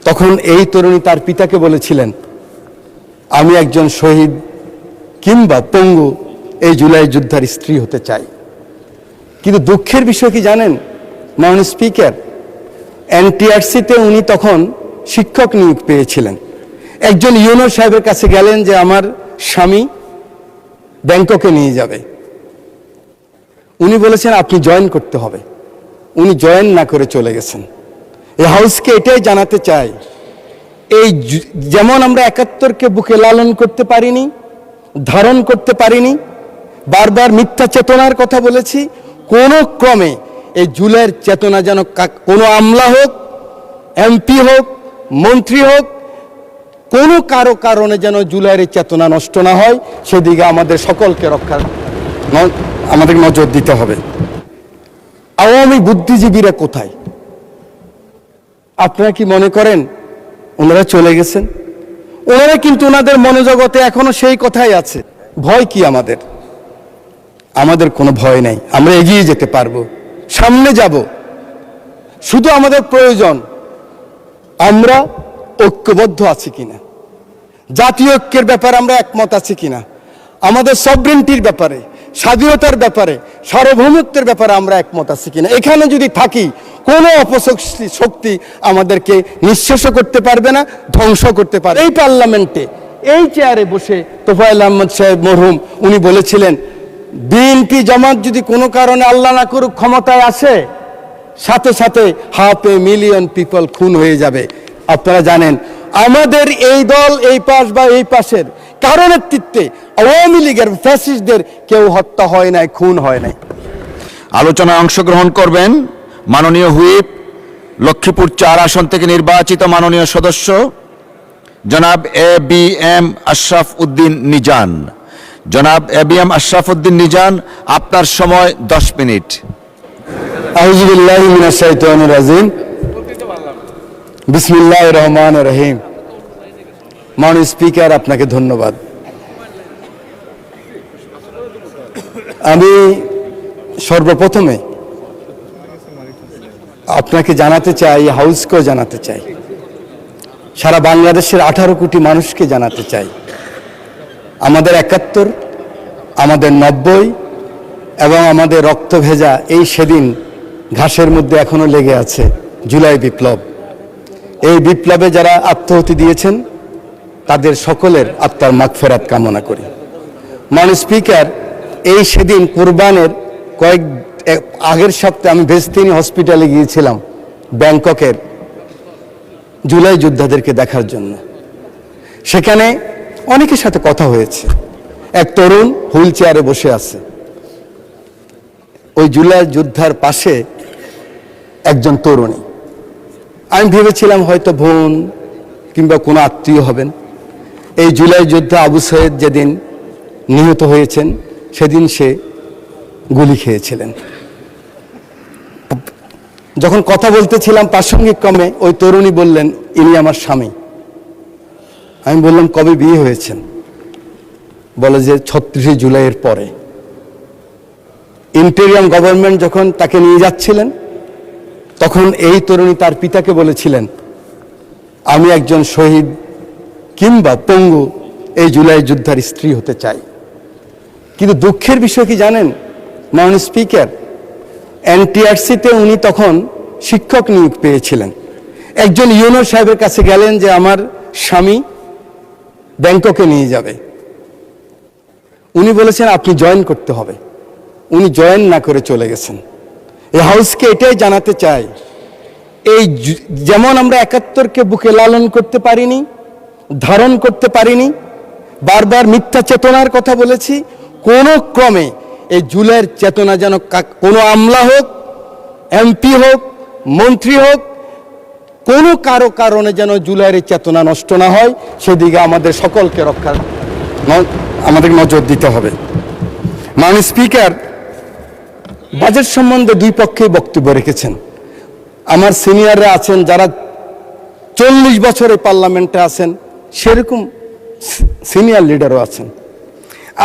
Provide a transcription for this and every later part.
তখন এই তরুণী তার পিতাকে বলেছিলেন, আমি একজন শহীদ কিংবা পঙ্গু এই জুলাই যোদ্ধার স্ত্রী হতে চাই। কিন্তু দুঃখের বিষয় কি জানেন মাননীয় স্পিকার, এনটিআরসিতে উনি তখন শিক্ষক নিয়োগ পেয়েছিলেন। একজন ইউনো সাহেবের কাছে গেলেন যে আমার স্বামী ব্যাংককে নিয়ে যাবে। উনি বলেছেন আপনি জয়েন করতে হবে। উনি জয়েন না করে চলে গেছেন। এই হাউসকে এটাই জানাতে চাই, এই যেমন আমরা ৭১কে বুকে লালন করতে পারিনি, ধারণ করতে পারিনি, বারবার মিথ্যা চেতনার কথা বলেছি, কোন ক্রমে এই জুলাইয়ের চেতনা যেন কোনো আমলা হোক, এমপি হোক, মন্ত্রী হোক, কোনো কারো কারণে যেন জুলাইয়ের চেতনা নষ্ট না হয়, সেদিকে আমাদের সকলকে আমাদের নজর দিতে হবে। আওয়ামী বুদ্ধিজীবীরা কোথায়? আপনারা কি মনে করেন ওনারা চলে গেছেন? ওনারা কিন্তু ওনাদের মনোজগতে এখনো সেই কথাই আছে। ভয় কি আমাদের? আমাদের কোনো ভয় নেই, আমরা এগিয়ে যেতে পারবো, সামনে যাব। শুধু আমাদের প্রয়োজন আমরা ঐক্যবদ্ধ আছি কিনা, জাতীয় ঐক্যের ব্যাপারে আমরা একমত আছি কিনা, আমাদের সভরেন্টির ব্যাপারে, স্বাধীনতার ব্যাপারে, সার্বভৌমত্বের ব্যাপারে আমরা একমত আছি কিনা। এখানে যদি থাকি কোনো অপশক্তি আমাদেরকে নিঃশেষ করতে পারবে না, ধ্বংস করতে পারবে। এই পার্লামেন্টে এই চেয়ারে বসে তোফায়েল আহমদ সাহেব মরহুম উনি বলেছিলেন, বিএনপি জামাত যদি কোনো কারণে আল্লাহ না করুক ক্ষমতায় আসে, সাথে সাথে 500,000 পিপল খুন হয়ে যাবে। আপনারা জানেন আমাদের এই দল এই পাশ বা এই পাশের কারো নেতৃত্বে আওয়ামী লীগের ফ্যাসিস্টদের কেউ হত্যা হয় নাই, খুন হয় নাই। আলোচনায় অংশগ্রহণ করবেন মাননীয় হুইপ, লক্ষ্মীপুর 4 আসন থেকে নির্বাচিত মাননীয় সদস্য জনাব ABM আশরাফ উদ্দিন নিজান। জনাব ABM আশরাফ উদ্দিন নিজান, আপনার সময় 10 মিনিট। আউযু বিল্লাহি মিনাশ শাইতানির রাজিম। বিসমিল্লাহির রহমানির রহিম। মাননীয় স্পিকার, আপনাকে ধন্যবাদ। আমি সর্বপ্রথমে আপনাকে জানাতে চাই, হাউসকেও জানাতে চাই, সারা বাংলাদেশের 18 কোটি মানুষকে জানাতে চাই, আমাদের ৭১, আমাদের 90 এবং আমাদের রক্ত ভেজা এই সেদিন ঘাসের মধ্যে এখনো লেগে আছে জুলাই বিপ্লব। এই বিপ্লবে যারা আত্মাহুতি দিয়েছেন তাদের সকলের আত্মার মাগফিরাত কামনা করি। মাননীয় স্পিকার, এই সেদিন কুরবানের আগের সপ্তাহে আমি বেস্তিনি হসপিটালে গিয়েছিলাম ব্যাংককের জুলাই যোদ্ধাদেরকে দেখার জন্য। সেখানে অনেকের সাথে কথা হয়েছে। এক তরুণ হুইল চেয়ারে বসে আছে, ওই জুলাই যোদ্ধার পাশে একজন তরুণী। আমি ভেবেছিলাম হয়তো বোন কিংবা কোনো আত্মীয় হবেন। এই জুলাই যোদ্ধা আবু সৈয়দ যেদিন নিহত হয়েছেন সেদিন সে গুলি খেয়েছিলেন। যখন কথা বলতেছিলাম প্রাসঙ্গিক ক্রমে ওই তরুণী বললেন, ইনি আমার স্বামী। আমি বললাম, কবে বিয়ে হয়েছেন? বলে যে 36 জুলাইয়ের পরে। ইন্টেরিয়াম গভর্নমেন্ট যখন তাকে নিয়ে যাচ্ছিলেন তখন এই তরুণী তার পিতাকে বলেছিলেন, আমি একজন শহীদ কিংবা পঙ্গু এই জুলাই যোদ্ধার স্ত্রী হতে চাই। কিন্তু দুঃখের বিষয় কি জানেন মাননীয় স্পিকার, এনটিআরসিতে উনি তখন শিক্ষক নিয়োগ পেয়েছিলেন। একজন ইউনো সাহেবের কাছে গেলেন যে আমার স্বামী ব্যাংককে নিয়ে যাবে। উনি বলেছেন আপনি জয়েন করতে হবে। উনি জয়েন না করে চলে গেছেন। এই হাউসকে এটাই জানাতে চাই, এই যেমন আমরা ৭১কে বুকে লালন করতে পারিনি, ধারণ করতে পারিনি, বারবার মিথ্যা চেতনার কথা বলেছি, কোনো ক্রমে এই জুলাইয়ের চেতনা যেন কোনো আমলা হোক, এমপি হোক, মন্ত্রী হোক, কোনো কারো কারণে যেন জুলাইয়ের চেতনা নষ্ট না হয়, সেদিকে আমাদের সকলকে আমাদের নজর দিতে হবে। মাননীয় স্পিকার, বাজেট সম্বন্ধে দুই পক্ষেই বক্তব্য রেখেছেন। আমার সিনিয়ররা আছেন যারা 40 বছর এই পার্লামেন্টে আছেন, সেরকম সিনিয়র লিডারও আছেন।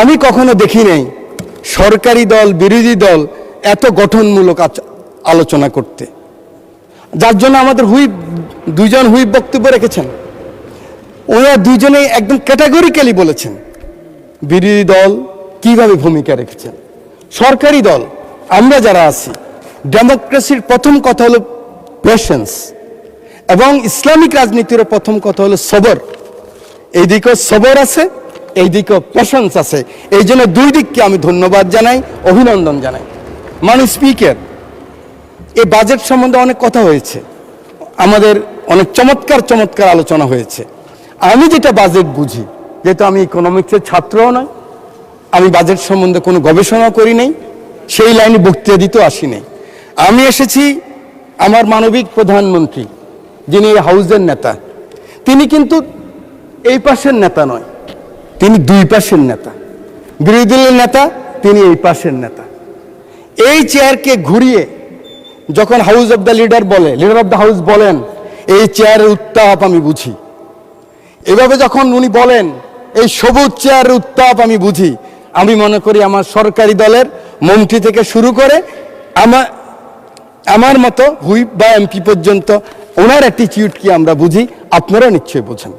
আমি কখনো দেখি নাই সরকারি দল বিরোধী দল এত গঠনমূলক আলোচনা করতে, যার জন্য আমাদের হুইপ দুইজন হুইপ বক্তব্য রেখেছেন, ওরা দুইজনেই একদম ক্যাটাগরিক্যালি বলেছেন বিরোধী দল কিভাবে ভূমিকা রেখেছেন। সরকারি দল আমরা যারা আছি, ডেমোক্রেসির প্রথম কথা হলো পেশেন্স, এবং ইসলামিক রাজনীতির প্রথম কথা হলো সবর। এই দিকেও সবর আছে, এই দিকেও পেশেন্স আছে। এই জন্য দুই দিককে আমি ধন্যবাদ জানাই, অভিনন্দন জানাই। মাননীয় স্পিকার, এই বাজেট সম্বন্ধে অনেক কথা হয়েছে, আমাদের অনেক চমৎকার চমৎকার আলোচনা হয়েছে। আমি যেটা বাজেট বুঝি, যেহেতু আমি ইকোনমিক্সের ছাত্রও নয়, আমি বাজেট সম্বন্ধে কোনো গবেষণা করি নাই, সেই লাইনে বক্তৃতা দিতেও আসি নাই। আমি এসেছি আমার মানবিক প্রধানমন্ত্রী, যিনি এই হাউসের নেতা, তিনি কিন্তু এই পাশের নেতা নয়, তিনি দুই পাশের নেতা। বিরোধী দলের নেতা, তিনি এই পাশের নেতা। এই চেয়ারকে ঘুরিয়ে যখন হাউস অব দ্য লিডার বলে, লিডার অব দ্য হাউস বলেন, এই চেয়ারের উত্তাপ আমি বুঝি। এভাবে যখন উনি বলেন এই সবুজ চেয়ারের উত্তাপ আমি বুঝি, আমি মনে করি আমার সরকারি দলের মন্ত্রী থেকে শুরু করে আমার মতো হুইপ বা এমপি পর্যন্ত ওনার অ্যাটিটিউড কি আমরা বুঝি, আপনারা নিশ্চয়ই বোঝেন।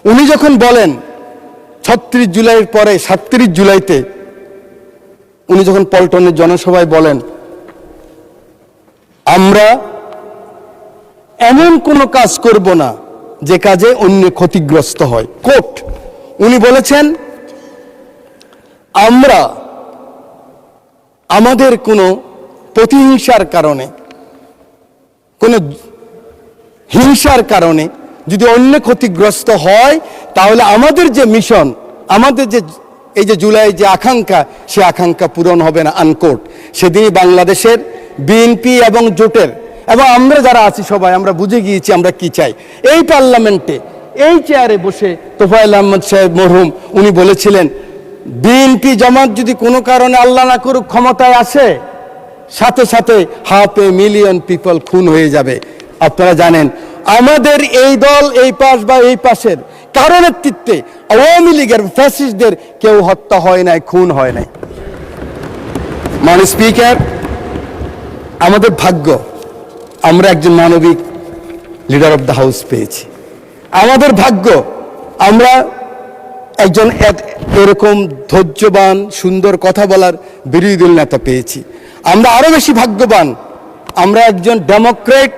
উনি যখন বলেন 36 জুলাইয়ের পরে 37 জুলাইতে উনি যখন পল্টনের জনসভায় বলেন, আমরা এমন কোনো কাজ করব না যে কাজে অন্য ক্ষতিগ্রস্ত হয়। কোট, উনি বলেছেন আমরা আমাদের কোনো প্রতিহিংসার কারণে, কোনো হিংসার কারণে যদি অন্য ক্ষতিগ্রস্ত হয়, তাহলে আমাদের যে মিশন, আমাদের যে এই যে জুলাই যে আকাঙ্ক্ষা, সে আকাঙ্ক্ষা পূরণ হবে না, আনকোট। সেদিনই বাংলাদেশের বিএনপি এবং জোটের এবং আমরা যারা আছি সবাই আমরা বুঝে গিয়েছি আমরা কি চাই। এই পার্লামেন্টে এই চেয়ারে বসে তোফায়েল আহমদ সাহেব মরহুম উনি বলেছিলেন, বিএনপি জামাত যদি কোনো কারণে আল্লাহ না করুক ক্ষমতায় আসে, সাথে সাথে 500,000 পিপল খুন হয়ে যাবে। আপনারা জানেন আমাদের এই দল এই পাশ বা এই পাশের কারো নেতৃত্বে আওয়ামী লীগের ফ্যাসিস্টদের কেউ হত্যা হয় নাই, খুন হয় নাই। মাননীয় স্পিকার, আমাদের ভাগ্য আমরা একজন মানবিক লিডার অব দ্য হাউস পেয়েছি। আমাদের ভাগ্য আমরা একজন এরকম ধৈর্যবান সুন্দর কথা বলার বিরোধী দল নেতা পেয়েছি। আমরা আরো বেশি ভাগ্যবান, আমরা একজন ডেমোক্রেট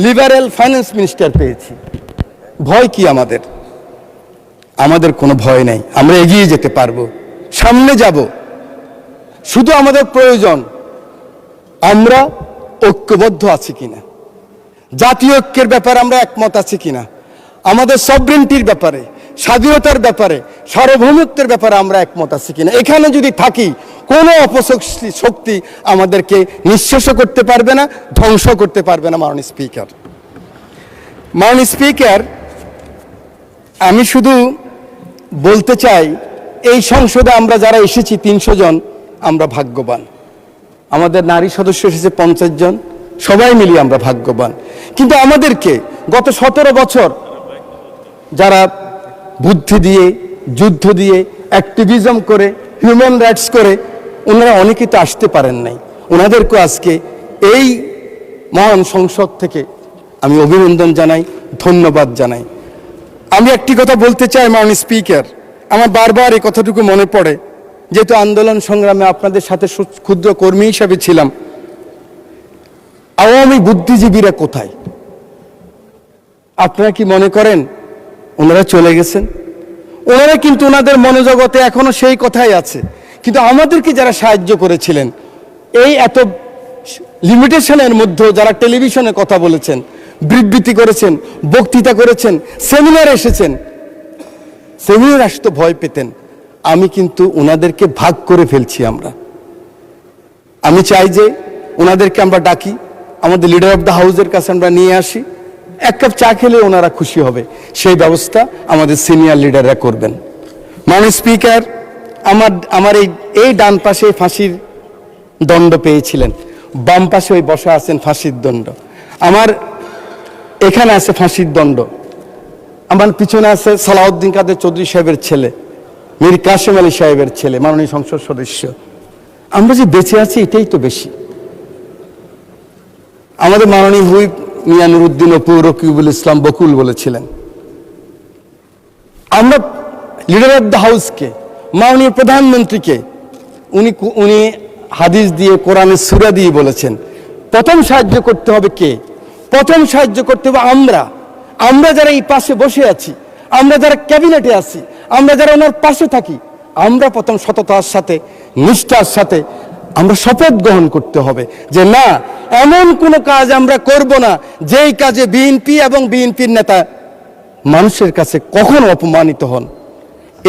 লিবারেল ফাইন্যান্স মিনিস্টার পেয়েছি। ভয় কি আমাদের? আমাদের কোনো ভয় নেই, আমরা এগিয়ে যেতে পারবো, সামনে যাব। শুধু আমাদের প্রয়োজন আমরা ঐক্যবদ্ধ আছি কিনা, জাতীয় ঐক্যের ব্যাপারে আমরা একমত আছি কিনা, আমাদের সভরেন্টির ব্যাপারে, স্বাধীনতার ব্যাপারে, সার্বভৌমত্বের ব্যাপারে আমরা একমত আছি কিনা। এখানে যদি থাকি কোনো অপশক্তি আমাদেরকে নিঃশেষ করতে পারবে না, ধ্বংস করতে পারবে না। মাননীয় স্পিকার, আমি শুধু বলতে চাই এই সংসদে আমরা যারা এসেছি 300 জন আমরা ভাগ্যবান। আমাদের নারী সদস্য এসেছে 50 জন, সবাই মিলিয়ে আমরা ভাগ্যবান। কিন্তু আমাদেরকে গত 17 বছর যারা বুদ্ধি দিয়ে, যুদ্ধ দিয়ে, অ্যাক্টিভিজম করে, হিউম্যান রাইটস করে, ওনারা অনেকেই তো আসতে পারেন নাই। ওনাদেরকে আজকে এই মহান সংসদ থেকে আমি অভিনন্দন জানাই, ধন্যবাদ জানাই। আমি একটি কথা বলতে চাই মাননীয় স্পিকার, আমার বারবার এই কথাটুকু মনে পড়ে, যেহেতু আন্দোলন সংগ্রামে আপনাদের সাথে ক্ষুদ্র কর্মী হিসাবে ছিলাম। আওয়ামী বুদ্ধিজীবীরা কোথায়? আপনারা কি মনে করেন ওনারা চলে গেছেন? ওনারা কিন্তু ওনাদের মনোজগতে এখনো সেই কথাই আছে। কিন্তু আমাদেরকে যারা সাহায্য করেছিলেন, এই এত লিমিটেশনের মধ্যেও যারা টেলিভিশনে কথা বলেছেন, বিবৃতি করেছেন, বক্তৃতা করেছেন, সেমিনারে এসেছেন, সেমিনার আসতে ভয় পেতেন, আমি কিন্তু ওনাদেরকে ভাগ করে ফেলছি। আমি চাই যে ওনাদেরকে আমরা ডাকি, আমাদের লিডার অব দ্য হাউসের কাছে আমরা নিয়ে আসি, এক কাপ চা খেলে ওনারা খুশি হবে, সেই ব্যবস্থা আমাদের সিনিয়র লিডাররা করবেন। মাননীয় স্পিকার, আমার এই ডান পাশে ফাঁসির দণ্ড পেয়েছিলেন, বাম পাশে ওই বসা আছেন ফাঁসির দণ্ড, আমার এখানে আছে ফাঁসির দণ্ড, আমার পিছনে আছে সালাউদ্দিন কাদের চৌধুরী সাহেবের ছেলে, মীর কাসেম আলী সাহেবের ছেলে, মাননীয় সংসদ সদস্য। আমরা যে বেঁচে আছি এটাই তো বেশি। আমাদের মাননীয় হুইপ মিয়া নুরুদ্দিন অপু, রকিবুল ইসলাম বকুল বলেছিলেন। আমরা লিডার অফ দ্য হাউসকে, মাননীয় প্রধানমন্ত্রীকে উনি হাদিস দিয়ে, কোরআনের সূরা দিয়ে বলেছেন প্রথম সাহায্য করতে হবে কে? প্রথম সাহায্য করতে হবে আমরা যারা এই পাশে বসে আছি, আমরা যারা ক্যাবিনেটে আছি, আমরা যারা ওনার পাশে থাকি, আমরা প্রথম সততার সাথে, নিষ্ঠার সাথে আমরা শপথ গ্রহণ করতে হবে যে না, এমন কোনো কাজ আমরা করব না যেই কাজে বিএনপি এবং বিএনপির নেতা মানুষের কাছে কখনো অপমানিত হন।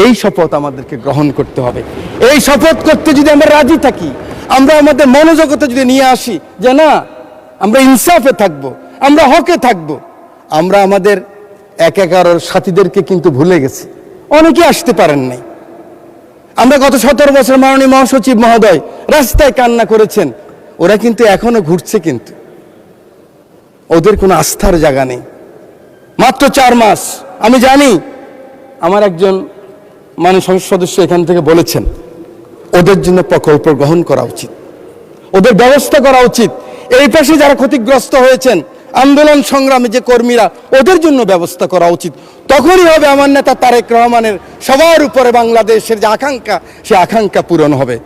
এই শপথ আমাদেরকে গ্রহণ করতে হবে। এই শপথ করতে যদি আমরা রাজি থাকি, আমরা আমাদের মনোজগতে যদি নিয়ে আসি যে না, আমরা ইনসাফে থাকব, আমরা হকে থাকব, আমরা আমাদের একাকার সাথীদেরকে কিন্তু ভুলে গেছি, অনেকে আসতে পারেন নাই। আমরা গত 17 বছর মাননীয় মহাসচিব মহোদয় রাস্তায় কান্না করেছেন, ওরা কিন্তু এখনো ঘুরছে, কিন্তু ওদের কোনো আস্থার জায়গা নেই। মাত্র 4 মাস, আমি জানি আমার একজন সংসদ সদস্য এখান থেকে বলেছেন ওদের জন্য প্রকল্প গ্রহণ করা উচিত, ওদের ব্যবস্থা করা উচিত। এই পাশে যারা ক্ষতিগ্রস্ত হয়েছেন আন্দোলন সংগ্রামে যে কর্মীরা, ওদের জন্য ব্যবস্থা করা উচিত। তখনই হবে আমার নেতা তারেক রহমানের সবার উপরে বাংলাদেশের যে আকাঙ্ক্ষা, সে আকাঙ্ক্ষা পূরণ হবে।